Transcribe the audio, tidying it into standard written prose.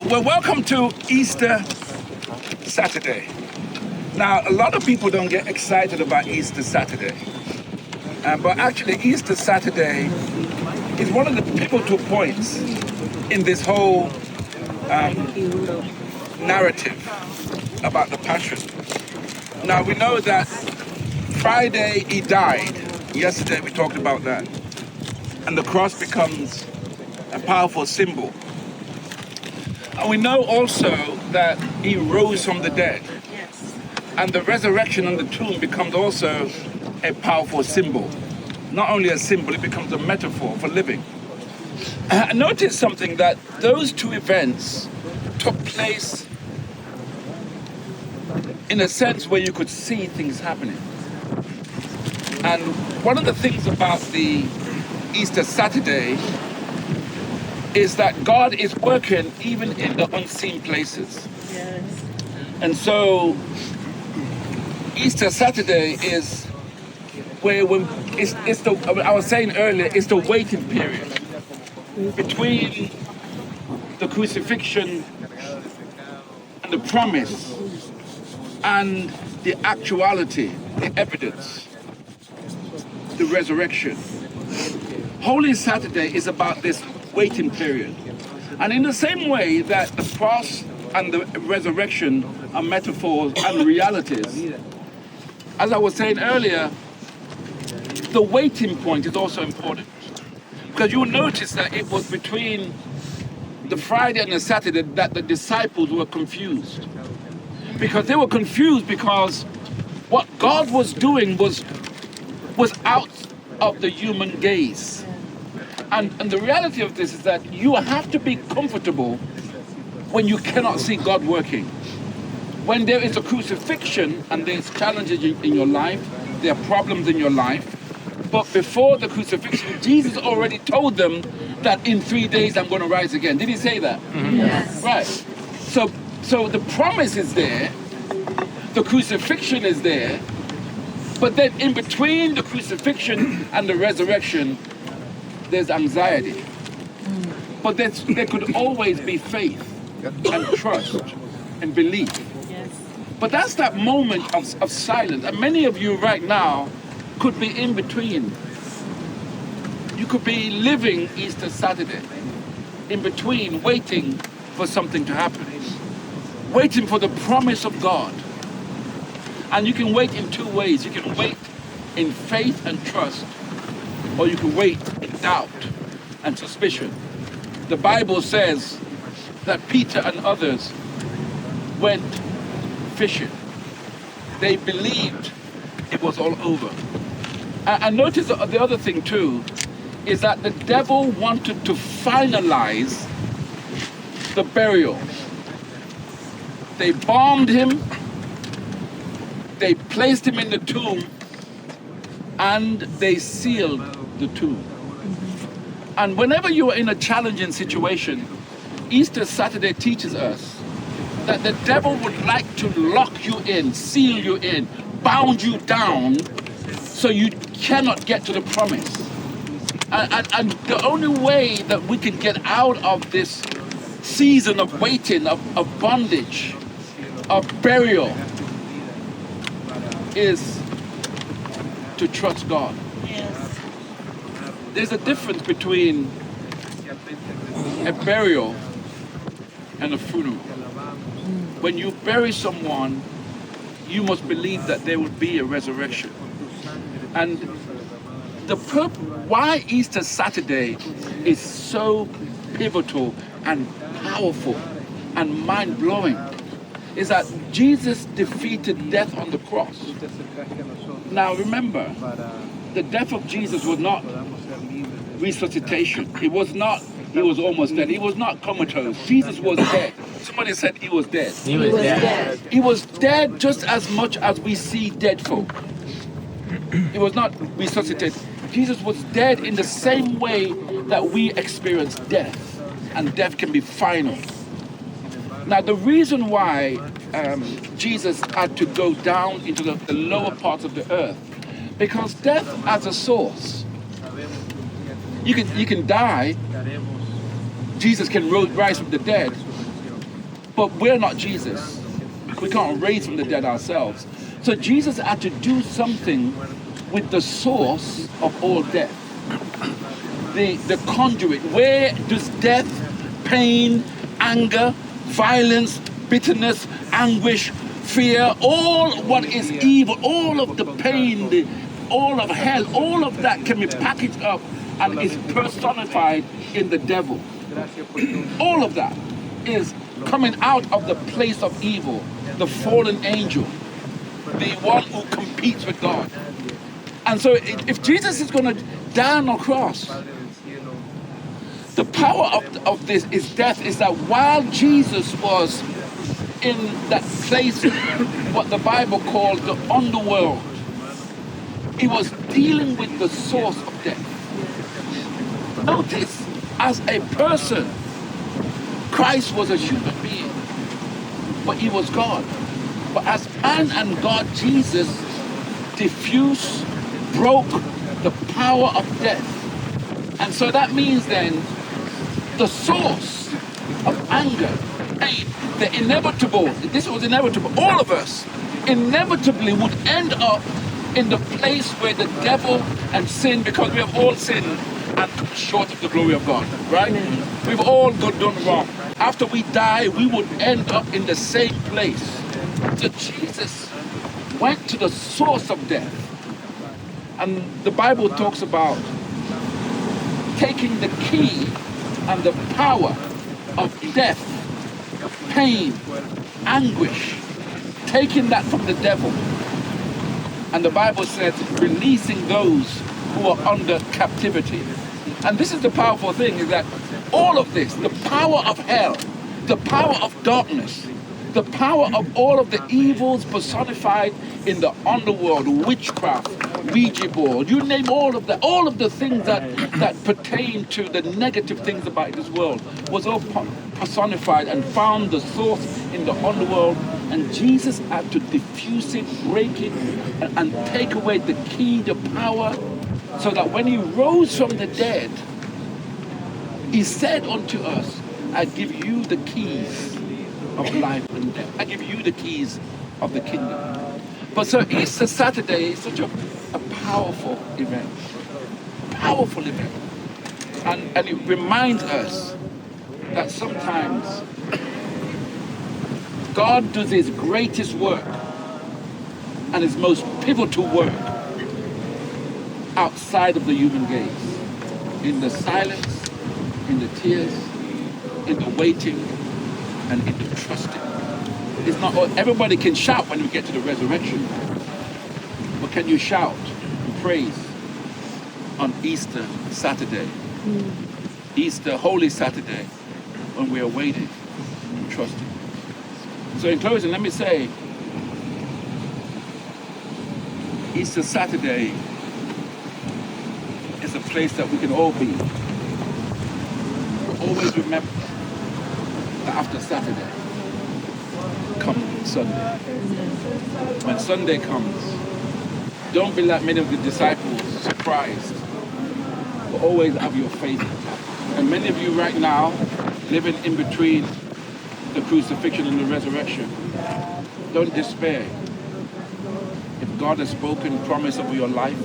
Well, welcome to Easter Saturday. Now, a lot of people don't get excited about Easter Saturday. But actually, Easter Saturday is one of the pivotal points in this whole narrative about the Passion. Now, we know that Friday he died. Yesterday we talked about that. And the cross becomes a powerful symbol. And we know also that he rose from the dead. And the resurrection and the tomb becomes also a powerful symbol. Not only a symbol, it becomes a metaphor for living. Notice something, that those two events took place in a sense where you could see things happening. And one of the things about the Easter Saturday is that God is working even in the unseen places. Yes. And so Easter Saturday is where I was saying earlier, it's the waiting period between the crucifixion and the promise and the actuality, the evidence, the resurrection. Holy Saturday is about this waiting period. And in the same way that the cross and the resurrection are metaphors and realities, as I was saying earlier, the waiting point is also important. Because you'll notice that it was between the Friday and the Saturday that the disciples were confused. Because they were confused because what God was doing was out of the human gaze. And the reality of this is that you have to be comfortable when you cannot see God working. When there is a crucifixion and there's challenges in your life, there are problems in your life, but before the crucifixion, Jesus already told them that in 3 days I'm going to rise again. Did he say that? Mm-hmm. Yes. Right. So the promise is there, the crucifixion is there, but then in between the crucifixion and the resurrection, there's anxiety. But there could always be faith and trust and belief. Yes. But that's that moment of silence. And many of you right now could be in between. You could be living Easter Saturday, in between, waiting for something to happen, waiting for the promise of God. And you can wait in two ways. You can wait in faith and trust, or you can wait in doubt and suspicion. The Bible says that Peter and others went fishing. They believed it was all over. And notice the other thing too, is that the devil wanted to finalize the burial. They bombed him, they placed him in the tomb, and they sealed the tomb. And whenever you are in a challenging situation, Easter Saturday teaches us that the devil would like to lock you in, seal you in, bound you down, so you cannot get to the promise. And the only way that we can get out of this season of waiting, of bondage, of burial, is to trust God. Yes. There's a difference between a burial and a funeral. When you bury someone, you must believe that there will be a resurrection. And why Easter Saturday is so pivotal and powerful and mind-blowing is that Jesus defeated death on the cross. Now remember, the death of Jesus was not resuscitation. It was not, he was almost dead. He was not comatose. Jesus was dead. Somebody said he was dead. He was dead. He was dead just as much as we see dead folk. He was not resuscitated. Jesus was dead in the same way that we experience death. And death can be final. Now the reason why Jesus had to go down into the lower parts of the earth, because death has a source. You can die. Jesus can rise from the dead. But we're not Jesus. We can't raise from the dead ourselves. So Jesus had to do something with the source of all death. The conduit. Where does death, pain, anger, violence, bitterness, anguish, fear, all what is evil, all of the pain, all of hell, all of that can be packaged up and is personified in the devil. All of that is coming out of the place of evil, the fallen angel, the one who competes with God. And so if Jesus is going to die on the cross, the power of this is death, is that while Jesus was in that place, what the Bible calls the underworld, he was dealing with the source of death. Notice, as a person, Christ was a human being, but he was God. But as man and God, Jesus diffused, broke the power of death. And so that means then the source of anger, pain, the inevitable, this was inevitable, all of us inevitably would end up in the place where the devil and sin, because we have all sinned and come short of the glory of God, right? We've all done wrong. After we die, we would end up in the same place. So Jesus went to the source of death. And the Bible talks about taking the key and the power of death, pain, anguish, taking that from the devil. And the Bible says releasing those who are under captivity. And this is the powerful thing, is that all of this, the power of hell, the power of darkness, the power of all of the evils personified in the underworld, witchcraft, Ouija board, you name all of the things that pertain to the negative things about this world was all personified and found the source in the underworld. And Jesus had to diffuse it, break it, and take away the key, the power, so that when he rose from the dead, he said unto us, I give you the keys of life and death. I give you the keys of the kingdom. But so Easter Saturday is such a powerful event. Powerful event. And it reminds us that sometimes God does his greatest work and his most pivotal work outside of the human gaze. In the silence, in the tears, in the waiting, and in the trusting. It's not everybody can shout when we get to the resurrection. But can you shout and praise on Easter Saturday? Easter, Holy Saturday, when we are waiting and trusting. So in closing, let me say, Easter Saturday is a place that we can all be. But always remember that after Saturday comes Sunday. When Sunday comes, don't be like many of the disciples, surprised, but always have your faith. And many of you right now, living in between the crucifixion and the resurrection, don't despair. If God has spoken promise over your life,